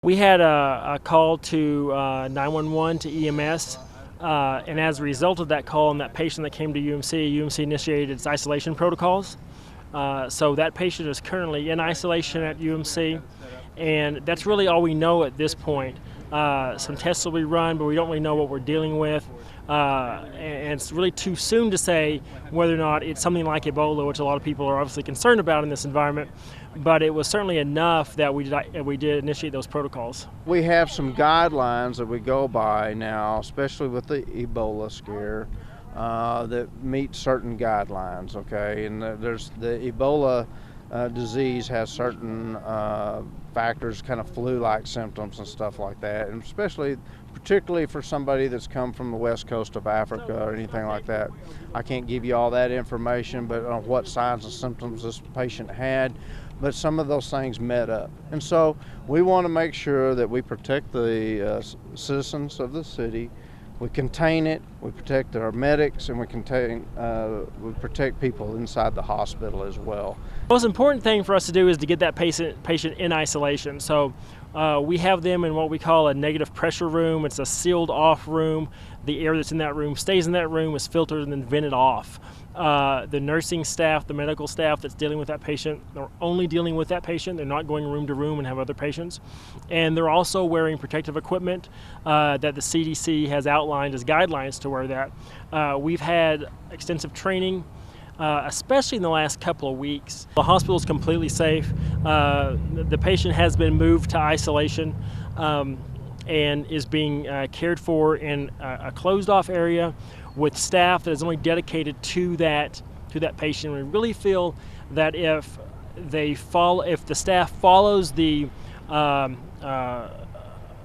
We had a call to 911 to EMS, and as a result of that call and that patient that came to UMC initiated its isolation protocols. So that patient is currently in isolation at UMC, and that's really all we know at this point. Some tests will be run, but we don't really know what we're dealing with. And it's really too soon to say whether or not it's something like Ebola, which a lot of people are obviously concerned about in this environment. But it was certainly enough that we did initiate those protocols. We have some guidelines that we go by now, especially with the Ebola scare, that meet certain guidelines, okay? And there's the Ebola disease has certain factors, kind of flu-like symptoms and stuff like that, and particularly for somebody that's come from the west coast of Africa or anything like that. I can't give you all that information, but on what signs and symptoms this patient had, but some of those things met up. And so we want to make sure that we protect the citizens of the city. We contain it, we protect our medics, and we protect people inside the hospital as well. The most important thing for us to do is to get that patient in isolation. So we have them in what we call a negative pressure room. It's a sealed off room. The air that's in that room stays in that room, is filtered and then vented off. The nursing staff, the medical staff that's dealing with that patient, are only dealing with that patient. They're not going room to room and have other patients. And they're also wearing protective equipment that the CDC has outlined as guidelines to wear that. We've had extensive training, especially in the last couple of weeks. The hospital is completely safe. The patient has been moved to isolation and is being cared for in a closed-off area with staff that is only dedicated to that patient. We really feel that if the staff follows the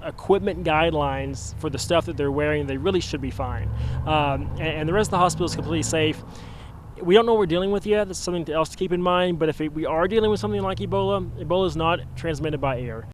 equipment guidelines for the stuff that they're wearing, they really should be fine. And the rest of the hospital is completely safe. We don't know what we're dealing with yet. That's something else to keep in mind. But if we are dealing with something like Ebola, Ebola is not transmitted by air.